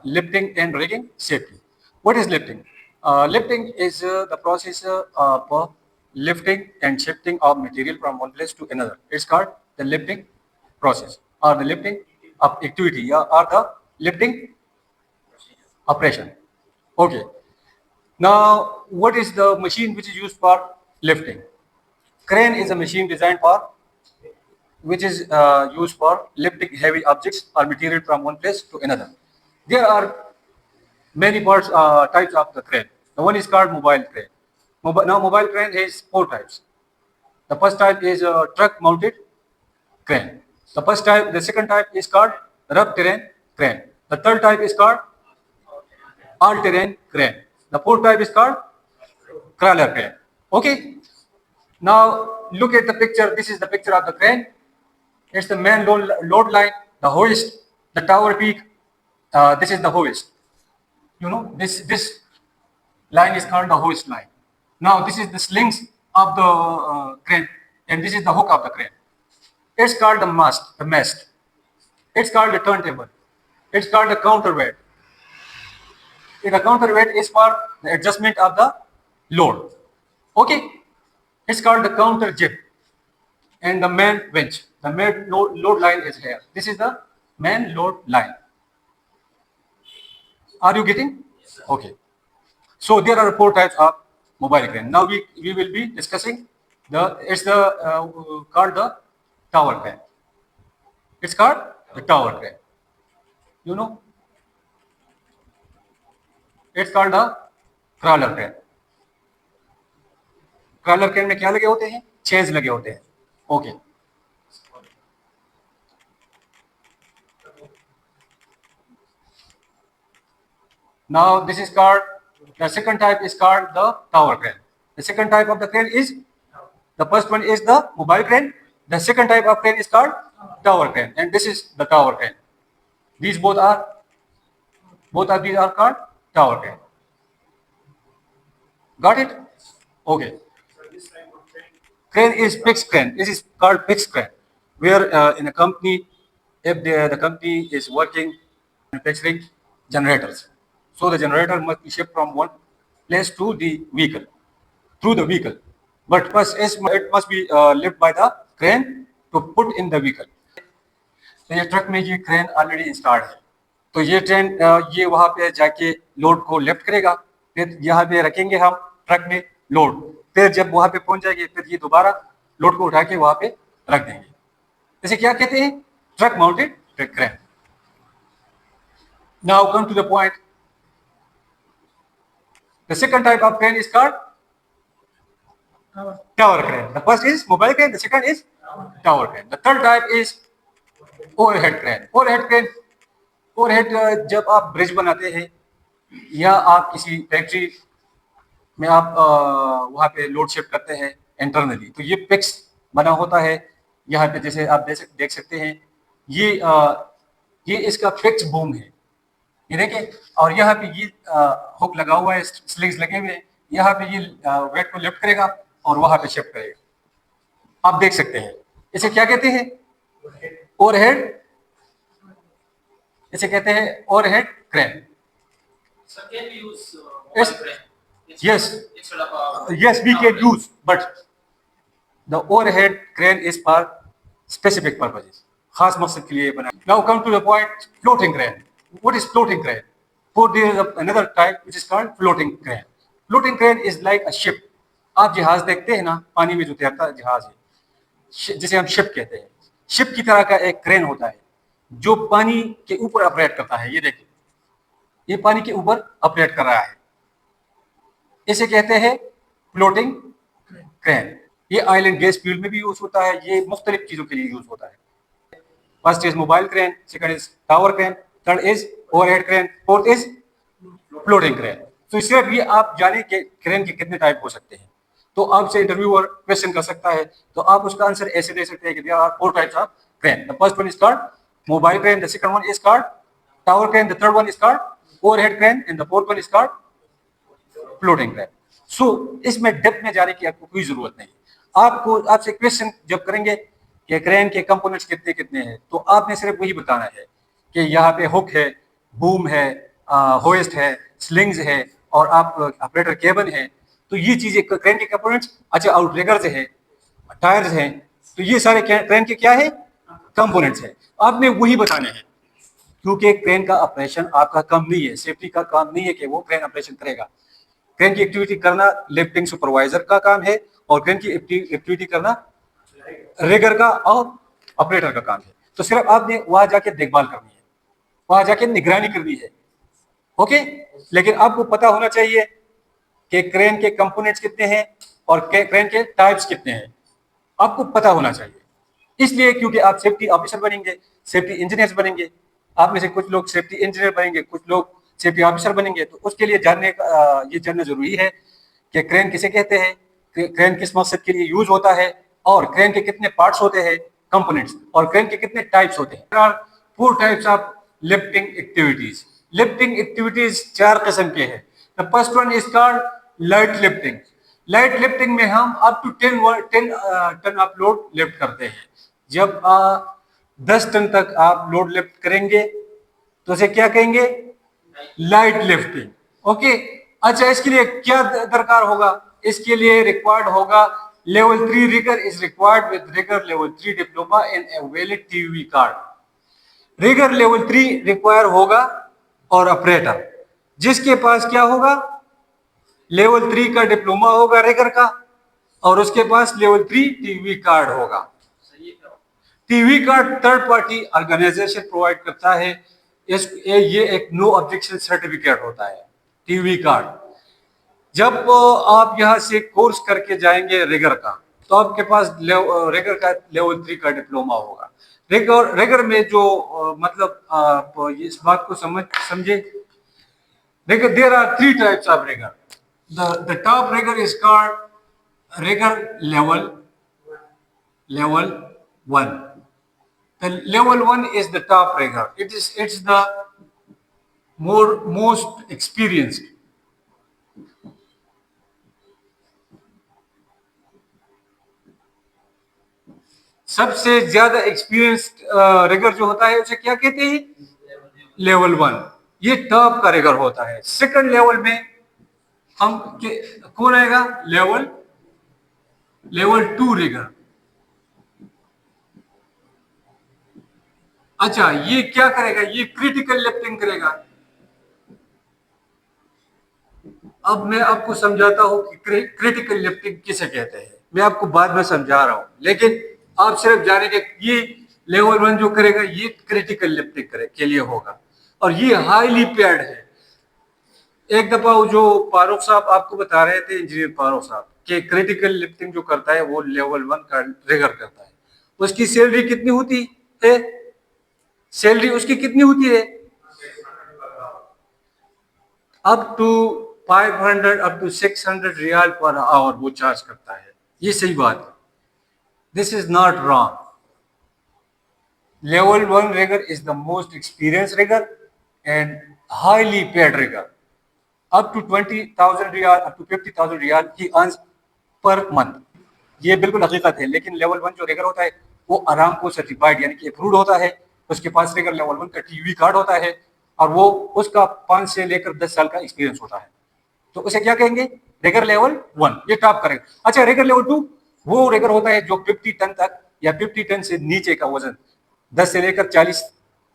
Lifting and rigging safety. What is lifting? Lifting is the process of lifting and shifting of material from one place to another. It's called the lifting process or the lifting of activity or the lifting operation. Okay. Now, what is the machine which is used for lifting? Crane is a machine designed for which is used for lifting heavy objects or material from one place to another. There are many parts, types of the crane. The one is called mobile crane. Now, mobile crane has four types. The first type is a truck-mounted crane. The second type is called rough terrain crane. The third type is called all-terrain crane. The fourth type is called crawler crane. Okay. Now, look at the picture. This is the picture of the crane. It's the main load line, the hoist, the tower peak. This is the hoist. You know, this line is called the hoist line. Now this is the slings of the crane, and this is the hook of the crane. It's called the mast. It's called the turntable. It's called the counterweight. The counterweight is for the adjustment of the load. Okay, it's called the counter jib, and the main winch. The main load line is here. This is the main load line. Are you getting? Okay. So there are four types of mobile crane. Now we will be discussing called the tower crane. It's called the tower crane. You know, it's called the crawler crane. Crawler crane में क्या लगे होते हैं? Chains लगे होते हैं. Okay. Now this is called, the second type is called the tower crane. The second type of the crane is, the first one is the mobile crane. The second type of crane is called tower crane, and this is the tower crane. These both of these are called tower crane. Got it? Okay. Crane is fixed crane. This is called fixed crane, where in a company, if the company is working manufacturing generators, so the generator must be shipped from one place to the vehicle, through the vehicle. But first, it must be lifted by the crane to put in the vehicle. तो ये truck में ये crane already installed है, तो ये train ये वहाँ पे जाके लोड को लिफ्ट करेगा, फिर यहाँ पे रखेंगे हम ट्रक में लोड, फिर जब वहाँ पे पहुंच जाएगी फिर ये दोबारा लोड को उठा के वहाँ पे रख देंगे. इसे क्या कहते हैं? Truck mounted crane. Now come to the point. The second type of crane is called tower crane. The first is mobile crane. The second is tower crane. The third type is overhead crane. Overhead जब आप bridge बनाते हैं या आप किसी factory में आप वहाँ पे लोड शिफ्ट करते हैं इंटरनली, तो ये फिक्स बना होता है. यहाँ पे जैसे आप देख सकते हैं, ये इसका फिक्स बूम है, ये देखिए, और यहाँ पे ये हुक लगा हुआ है, स्लिंग्स लगे हुए हैं. यहाँ पे ये वेट को लिफ्ट करेगा और वहां पे शिफ्ट करेगा. आप देख सकते हैं. इसे क्या कहते हैं? ओवरहेड. इसे कहते हैं overhead crane. Yes, we can use, but the overhead crane is for specific purposes. खास मकसद के लिए बना. Now come to the point, floating crane. What is floating crane? For there is another type which is called floating crane. Floating crane is like a ship. आप जहाज देखते हैं ना, पानी में जो तैरता जहाज है, जिसे हम शिप कहते हैं. शिप की तरह का एक क्रेन होता है जो पानी के ऊपर ऑपरेट करता है. ये देखिए, ये पानी के ऊपर ऑपरेट कर रहा है. इसे कहते हैं फ्लोटिंग क्रेन. ये ऑयल एंड गैस फील्ड में भी यूज होता है. ये मुख्तलिफ चीजों के लिए यूज होता है. First is mobile crane, second is tower crane, third is overhead crane, fourth is floating crane. तो इससे भी आप जाने के क्रेन के कितने टाइप हो सकते हैं. तो आपसे इंटरव्यूअर क्वेश्चन कर सकता है, तो आप उसका आंसर ऐसे दे सकते हैं कि there are four types of crane. The first one is called mobile crane, the second one is called tower crane, the third one is called overhead crane, and the fourth one is called floating crane. So इसमें depth में जाने की आपको कोई जरूरत नहीं. आपसे question जब करेंगे कि क्रेन के कंपोनेंट्स कितने कितने हैं, तो आपने सिर्फ वही बताना है कि यहाँ पे हुक है, बूम है, होइस्ट है, स्लिंग्स है और आप ऑपरेटर केबन है, तो ये चीजें क्रेन के कंपोनेंट्स। अच्छा, आउटरिगर्स है, टायर्स हैं, तो ये सारे क्रेन के क्या है, कंपोनेंट्स है। आपने वही बताने हैं, क्योंकि क्रेन का ऑपरेशन आपका काम नहीं है, सेफ्टी का काम नहीं है कि वो क्रेन ऑपरेशन करेगा। क्रेन की एक्टिविटी करना लिफ्टिंग सुपरवाइजर का काम है और क्रेन की एक्टिविटी करना रिगर का और ऑपरेटर का काम है। तो सिर्फ आपने वहां जाके देखभाल करनी है, वहां जाके निगरानी करनी है। ओके, लेकिन आपको पता होना चाहिए कि क्रेन के कंपोनेंट्स कितने हैं और क्रेन के टाइप्स कितने हैं, आपको पता होना चाहिए। इसलिए क्योंकि आप सेफ्टी ऑफिसर बनेंगे, सेफ्टी इंजीनियर बनेंगे, आप में से कुछ लोग सेफ्टी इंजीनियर बनेंगे, कुछ लोग सेफ्टी ऑफिसर बनेंगे। तो उसके लिए ये जानना जरूरी है कि क्रेन किसे कहते हैं, क्रेन किस मकसद के लिए यूज होता है और क्रेन के कितने पार्ट्स होते हैं, कंपोनेंट्स, और क्रेन के कितने टाइप्स होते हैं। There are 4 types of lifting activities. Lifting activities 4 किस्म के हैं। The first one is called light lifting. Light lifting में हम up to 10 ton of load lift करते हैं। जब 10 टन तक आप लोड लिफ्ट करेंगे तो उसे क्या कहेंगे, लाइट लिफ्टिंग। ओके, अच्छा, इसके लिए क्या दरकार होगा, इसके लिए रिक्वायर्ड होगा level 3 rigger is required with rigger level 3 diploma in a valid TV card. Rigger level 3 require होगा और ऑपरेटर जिसके पास क्या होगा, लेवल 3 का डिप्लोमा होगा रिगर का और उसके पास लेवल 3 टीवी कार्ड होगा। TV card third party organisation provide करता है। ये एक नो ऑब्जेक्शन सर्टिफिकेट होता है टीवी कार्ड। जब आप यहाँ से कोर्स करके जाएंगे रिगर का, तो आपके पास रिगर का लेवल 3 का डिप्लोमा होगा। रिगर में जो मतलब आप इस बात को समझे, rigger there are 3 types of rigger. The top rigger is called rigger level 1। The level 1 is the top rigger. It's the most experienced. सबसे ज्यादा एक्सपीरियंस्ड रिगर जो होता है उसे क्या कहते हैं, लेवल 1। ये टॉप का रिगर होता है। सेकंड लेवल में हम कौन आएगा, लेवल 2 रिगर। अच्छा, ये क्या करेगा, ये क्रिटिकल लिफ्टिंग करेगा। अब मैं आपको समझाता हूं कि क्रिटिकल लिफ्टिंग किसे कहते हैं, मैं आपको बाद में समझा रहा हूं, लेकिन आप सिर्फ जाने के ये लेवल 1 जो करेगा ये क्रिटिकल लिफ्टिंग के लिए होगा और ये हाईली पेड है। एक दफा वो जो फारूक साहब आपको बता रहे थे, इंजीनियर फारूक साहब, कि क्रिटिकल लिफ्टिंग जो करता है वो लेवल 1 का रिगर करता है। उसकी सैलरी कितनी होती है, सैलरी उसकी कितनी होती है, up to 500 up to 600 riyal per hour वो चार्ज करता है। ये सही बात है, this is not wrong. Level 1 rigger is the most experience rigger and highly paid rigger. Up to 20,000 riyal up to 50,000 riyal he earns per month. ये बिल्कुल हकीकत है। लेकिन लेवल 1 जो रिगर होता है वो आरामको सर्टिफाइड यानी कि अप्रूव्ड होता है। उसके पास रिगर लेवल 1 का टीवी कार्ड होता है और वो उसका 5 से लेकर 10 साल का एक्सपीरियंस होता है। तो उसे क्या कहेंगे, रिगर लेवल 1, ये टॉप करेगा। अच्छा, रिगर लेवल 2 वो रिगर होता है जो 50 टन तक या 50 टन से नीचे का वजन, 10 से लेकर 40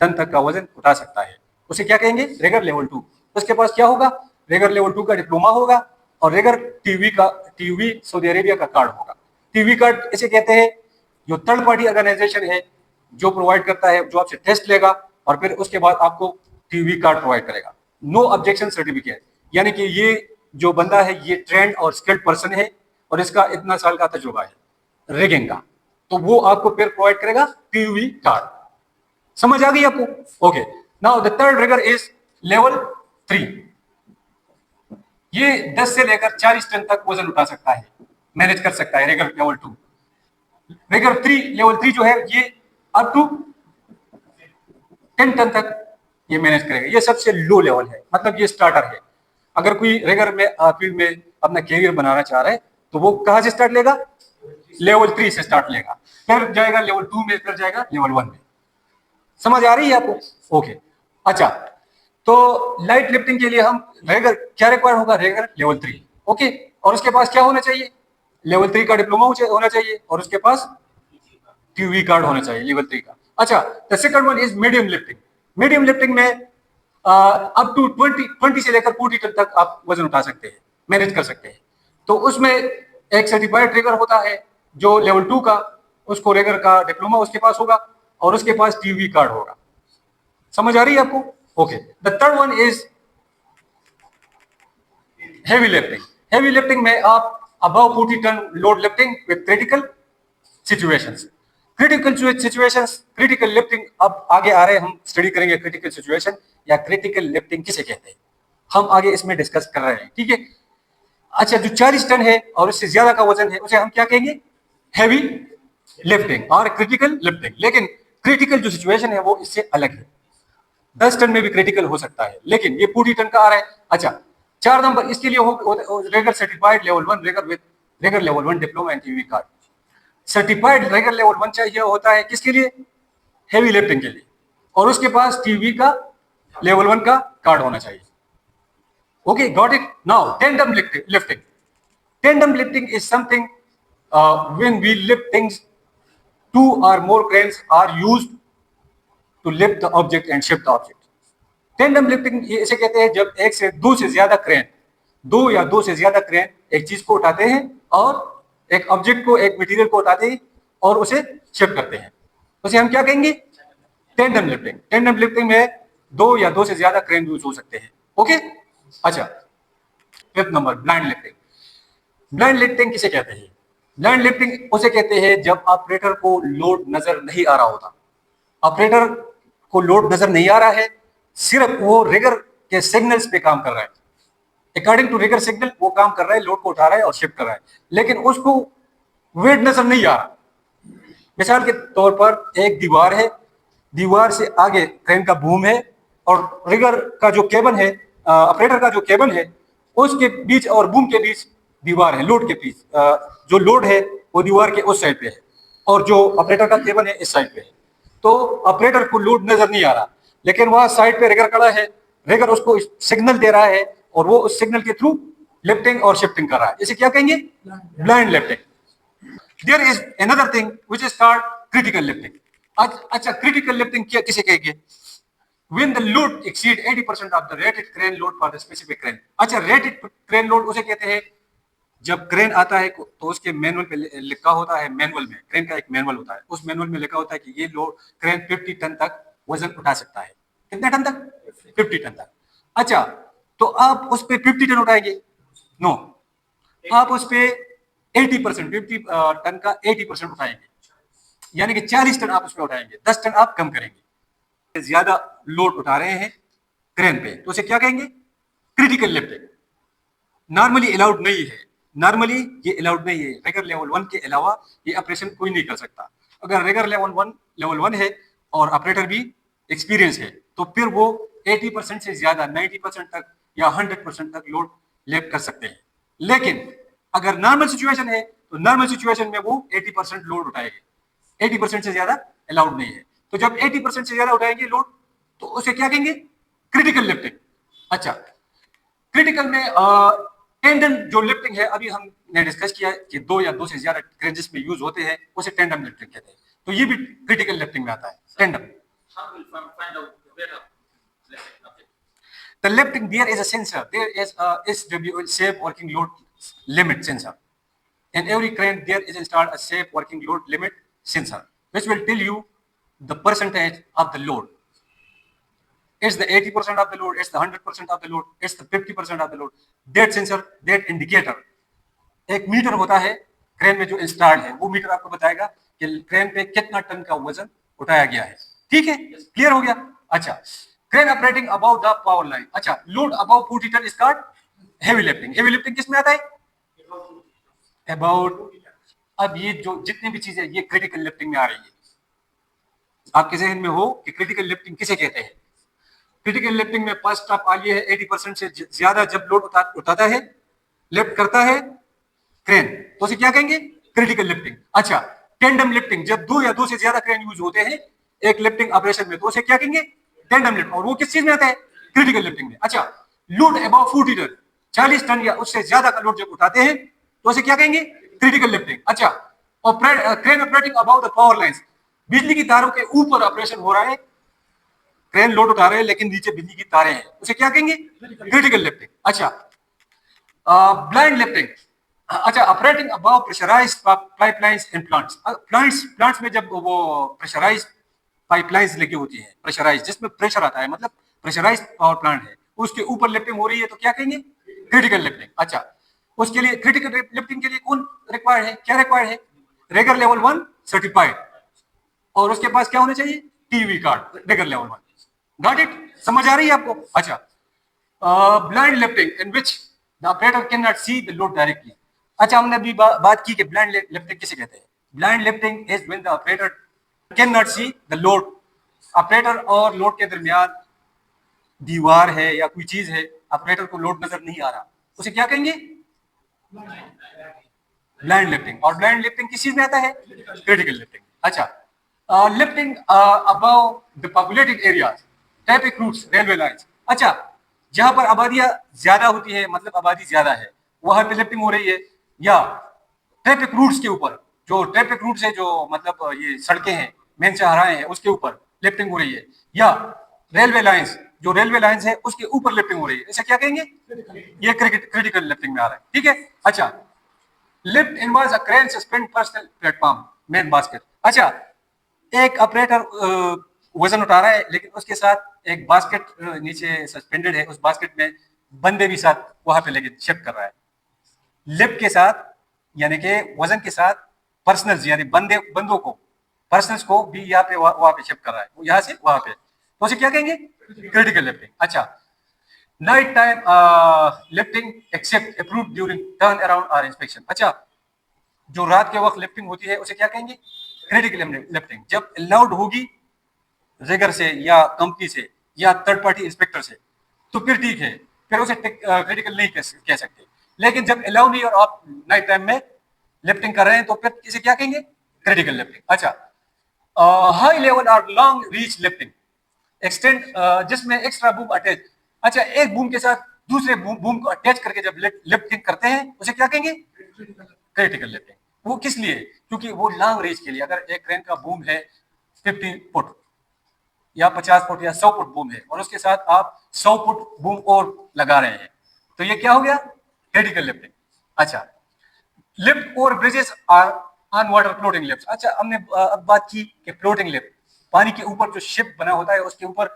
टन तक का वजन उठा सकता है, उसे क्या कहेंगे, रिगर लेवल 2। उसके पास क्या होगा, रिगर लेवल 2 का डिप्लोमा होगा और रिगर टीवी सऊदी अरेबिया का कार्ड होगा। टीवी कार्ड इसे कहते हैं, जो थर्ड पार्टी ऑर्गेनाइजेशन है जो प्रोवाइड करता है, जो आपसे टेस्ट लेगा और फिर उसके बाद आपको टीवी कार्ड प्रोवाइड करेगा। नो ऑब्जेक्शन सर्टिफिकेट, यानी कि ये जो बंदा है ये ट्रेंड और स्किल्ड पर्सन है और इसका इतना साल का तजुर्बा है रिगिंग का, तो वो आपको फिर प्रोवाइड करेगा टीवी कार्ड। समझ आ गई आपको? Okay, now the third rigger is level 3। ये 10 से लेकर 40 टन तक वजन उठा सकता है, मैनेज कर सकता है रिगर लेवल 2। रिगर 3 लेवल 3 जो है ये अप टू 10 टन तक ये मैनेज करेगा। ये सबसे लो लेवल है, मतलब ये स्टार्टर है। अगर कोई रिगर में फील्ड में अपना कैरियर बनाना चाह रहा है तो वो कहां से स्टार्ट लेगा, लेवल 3 से स्टार्ट लेगा, फिर जाएगा लेवल 2 में, फिर जाएगा लेवल 1 में। समझ आ रही है आपको? ओके, अच्छा, तो लाइट लिफ्टिंग के लिए हम रेगर क्या रिक्वायर्ड होगा, रेगर लेवल 3, ओके। और उसके पास क्या होना चाहिए, लेवल 3 का डिप्लोमा होना चाहिए, और उसके पास ट्यूवी कार्ड होना चाहिए लेवल 3 का। अच्छा, the second one is medium lifting. Medium lifting में अप टू 20 से लेकर 40 टन तक आप वजन उठा सकते हैं, मैनेज कर सकते हैं। तो उसमें एक सर्टिफाइड ट्रेगर होता है जो लेवल 2 का, उसको रेगर का डिप्लोमा उसके पास होगा, और उसके पास टीवी कार्ड होगा। समझ आ रही है आपको? Okay. The third one is heavy lifting. Heavy lifting में आप above 40 ton load lifting with critical situations. Critical situations, critical lifting, अब आगे आ रहे हैं हम स्टडी करेंगे क्रिटिकल सिचुएशन या क्रिटिकल लिफ्टिंग किसे कहते हैं, हम आगे इसमें डिस्कस कर रहे हैं, ठीक है। अच्छा, जो 40 टन है और उससे ज्यादा का वजन है उसे हम क्या कहेंगे, हैवी लिफ्टिंग और क्रिटिकल लिफ्टिंग। लेकिन क्रिटिकल जो सिचुएशन है वो इससे अलग है। 10 टन में भी क्रिटिकल हो सकता है, लेकिन ये 40 टन का आ रहा है। अच्छा, 4 नंबर इसके लिए Regar certified level 1 Regar with Regar level 1 diploma and TV card. Certified Regar level 1 चाहिए होता है किसके लिए, हेवी लिफ्टिंग के लिए, और उसके पास टीवी का लेवल 1 का कार्ड होना चाहिए। Okay, got it. Now tandem lifting. Tandem lifting is something when we lift things, 2 or more cranes are used to lift the object and shift the object. Tandem lifting इसे कहते हैं जब एक से दो से ज्यादा क्रेन, दो या दो से ज्यादा क्रेन एक चीज को उठाते हैं और एक ऑब्जेक्ट को, एक मटेरियल को उठाते हैं और उसे शिफ्ट करते हैं, उसे हम क्या कहेंगे, टेंडम लिफ्टिंग। टेंडम लिफ्टिंग में दो या दो से ज्यादा क्रेन यूज हो सकते हैं, ओके। अच्छा, fifth number blind lifting. Blind lifting किसे कहते हैं, ब्लाइंड लिफ्टिंग उसे कहते हैं जब ऑपरेटर को लोड नजर नहीं आ रहा होता। ऑपरेटर को लोड नजर नहीं आ रहा है, सिर्फ वो रिगर के सिग्नल्स पे काम कर रहा है, अकॉर्डिंग टू रिगर सिग्नल वो काम कर रहा है, लोड को उठा रहा है और शिफ्ट कर रहा है, लेकिन उसको वेट नजर नहीं आ रहा। मिसाल के तौर पर एक दीवार है, दीवार से आगे क्रेन का बूम है, और रिगर का जो केबल है, ऑपरेटर का जो केबल है, उसके बीच और बूम के बीच दीवार है, लोड के बीच जो लोड है वो दीवार के उस साइड पे है, और जो ऑपरेटर का केबल है इस साइड पे है। तो ऑपरेटर को लोड नजर नहीं आ रहा, लेकिन वहां साइड पे रिगर खड़ा है, रिगर उसको सिग्नल दे रहा है, और वो उस सिग्नल के थ्रू लिफ्टिंग और शिफ्टिंग कर रहा है। इसे क्या कहेंगे, blind lifting. There is another thing which is called critical lifting. अच्छा, क्रिटिकल लिफ्टिंग क्या किसे कहेंगे, when the load exceed 80% of the rated crane load for the specific crane। अच्छा, रेटेड क्रेन लोड उसे कहते हैं जब क्रेन आता है तो उसके मैनुअल पे लिखा होता है, मैनुअल में, क्रेन का एक मैनुअल होता है, उस मैनुअल में लिखा होता है कि ये लोड क्रेन 50 टन तक वजन उठा सकता है। कितने टन तक, 50 टन तक। अच्छा, तो आप उस पे 50 टन उठाएंगे, नो, आप उस पे 80%, 50 टन का 80% उठाएंगे, यानी कि 40 टन आप उस पर उठाएंगे, 10 टन आप कम करेंगे। ज्यादा लोड उठा रहे हैं क्रेन पे तो उसे क्या कहेंगे, क्रिटिकल लिफ्टिंग। नॉर्मली अलाउड नहीं है, नॉर्मली ये अलाउड नहीं है, रेगर लेवल 1 के अलावा ये ऑपरेशन कोई नहीं कर सकता। अगर रेगर लेवल 1 है और ऑपरेटर भी एक्सपीरियंस है तो फिर वो 80% से ज्यादा 90% तक या 100% तक लोड लिफ्ट कर सकते हैं। लेकिन अगर नॉर्मल सिचुएशन है तो नॉर्मल सिचुएशन में वो 80% लोड उठाएंगे, 80% से ज्यादा अलाउड नहीं है। तो जब 80% से ज्यादा उठाएंगे लोड तो उसे क्या कहेंगे, क्रिटिकल लिफ्टिंग। अच्छा, क्रिटिकल में टेंडम जो लिफ्टिंग है, अभी हमने डिस्कस किया कि दो या दो से ज्यादा क्रेन जिसमें यूज होते हैं उसे टेंडम लिफ्टिंग कहते हैं। तो ये भी क्रिटिकल लिफ्टिंग में आता है, tandem. The lifting, there is a sensor, there is a SW, safe working load limit sensor. In every crane there is installed a safe working load limit sensor which will tell you the percentage of the load. It's the 80% of the load, it's the 100% of the load, it's the 50% of the load. That sensor, that indicator, एक metre होता है crane में जो installed है, वो metre आपको बताएगा कि क्रेन पे कितना टन का वजन उठाया गया है। ठीक है, क्लियर हो गया। अच्छा, crane operating above the power line. अच्छा, load above 40 ton is called heavy lifting. Heavy lifting किस में आता है, अबाउट। अब ये जो जितनी भी चीजें ये क्रिटिकल लिफ्टिंग में आ रही है, आपके जहन में हो कि क्रिटिकल लिफ्टिंग किसे कहते हैं। क्रिटिकल लिफ्टिंग में फर्स्ट ऑफ ऑल ये है 80% से ज्यादा जब लोड उठाता है, लिफ्ट करता है क्रेन, तो उसे क्या कहेंगे, क्रिटिकल लिफ्टिंग। अच्छा, टेंडम लिफ्टिंग, जब दो या दो से ज्यादा क्रेन यूज होते हैं एक लिफ्टिंग ऑपरेशन में तो उसे क्या कहेंगे, टेंडम लिफ्ट। और वो किस चीज में आता है, क्रिटिकल लिफ्टिंग में। अच्छा, लोड अबाउ 40 टन, 40 टन या उससे ज्यादा का लोड जब उठाते हैं तो उसे क्या कहेंगे? Critical lifting. अच्छा, और crane operating about the power lines, बिजली की तारों के ऊपर ऑपरेशन हो रहा है, क्रेन लोड उठा रहे हैं लेकिन नीचे बिजली की तारें हैं, उसे क्या कहेंगे? Critical lifting. अच्छा, ब्लाइंड लिफ्टिंग, अच्छा, operating above pressurized pipelines in plants, plants में जब वो प्रेशराइज्ड पाइपलाइंस लगी होती है, प्रेशराइज जिसमें प्रेशर आता है, मतलब प्रेशराइज्ड पावर प्लांट है, उसके ऊपर लिफ्टिंग हो रही है तो क्या कहेंगे? Critical lifting. अच्छा, उसके लिए क्रिटिकल लिफ्टिंग के लिए कौन रिक्वायर्ड है, क्या रिक्वायर्ड है? रेगर लेवल 1 सर्टिफाइड, और उसके पास क्या होना चाहिए? TV card, Regar level 1। Got it? समझ आ रही है आपको? अच्छा, blind lifting in which the operator can not see the load directly. अच्छा, हमने अभी बात की कि ब्लाइंड लिफ्टिंग किसे कहते हैं। Blind lifting is when the operator can not see the load, operator और लोड के दरमियान दीवार है या कोई चीज है, ऑपरेटर को लोड नजर नहीं आ रहा, उसे क्या कहेंगे? Blind lifting. और ब्लाइंड लिफ्टिंग किस चीज में आता है? Critical lifting. अच्छा, lifting above the populated areas, traffic routes, railway lines. अच्छा, जहां पर आबादियां ज्यादा होती है, मतलब आबादी ज्यादा है, वहां पे लिफ्टिंग हो रही है, या ट्रैफिक रूट्स के ऊपर, जो ट्रैफिक रूट्स है, जो मतलब ये सड़कें हैं, मेन चौराहे हैं, उसके ऊपर लिफ्टिंग हो रही है, या रेलवे लाइंस, जो रेलवे लाइंस है उसके ऊपर लिफ्टिंग हो रही है, इसे क्या कहेंगे? ये क्रिटिकल लिफ्टिंग में आ रहा है। ठीक है। अच्छा, lift involves a crane suspend personal platform main basket. अच्छा, एक ऑपरेटर वजन उठा रहा है लेकिन उसके साथ एक बास्केट नीचे सस्पेंडेड है, उस बास्केट में बंदे भी साथ वहां पे लेके शिफ्ट कर रहा है। लिफ्ट के साथ यानी कि वजन के साथ पर्सनल्स यानी बंदों को, पर्सनल्स को भी यहाँ पे वहां पे शिफ्ट कर रहा है, यहाँ से वहां पे, तो उसे क्या कहेंगे? Critical lifting. अच्छा, night time lifting except approved during turn around और इंस्पेक्शन। अच्छा, जो रात के वक्त लिफ्टिंग होती है उसे क्या कहेंगे? Critical lifting. जब अलाउड होगी रेगर से या कंपनी से या थर्ड पार्टी इंस्पेक्टर से तो फिर ठीक है, फिर उसे क्रिटिकल नहीं कह सकते। लेकिन जब अलाउ नहीं और आप नाइट टाइम में लिफ्टिंग कर रहे हैं तो फिर इसे क्या कहेंगे? Critical lifting. अच्छा, हाई लेवल और लॉन्ग रीच लिफ्टिंग एक्सटेंड, जिसमें एक्स्ट्रा बूम अटैच। अच्छा, एक बूम के साथ दूसरे बूम को अटैच करके जब लिफ्टिंग करते हैं उसे क्या कहेंगे? Critical lifting. वो किस लिए? क्योंकि वो लॉन्ग रेंज के लिए, अगर एक क्रेन का बूम है 50 फुट या 50 फुट या 100 फुट बूम है और उसके साथ आप 100 फुट बूम और लगा रहे हैं, तो ये क्या हो गया? Critical lifting. अच्छा, लिफ्ट और bridges are on water floating lift. अच्छा, हमने अब बात की कि फ्लोटिंग लिफ्ट, पानी के ऊपर जो शिप बना होता है उसके ऊपर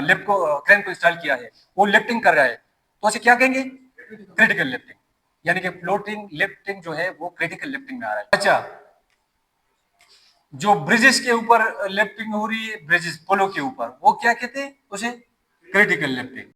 लिफ्ट को, क्रेन को इंस्टॉल किया है, वो लिफ्टिंग कर रहा है, तो उसे क्या कहेंगे? Critical lifting. यानी कि फ्लोटिंग लिफ्टिंग जो है वो क्रिटिकल लिफ्टिंग में आ रहा है। अच्छा, जो ब्रिजेस के ऊपर लिफ्टिंग हो रही है, ब्रिजेस पुलों के ऊपर, वो क्या कहते हैं? उसे क्रिटिकल लिफ्टिंग।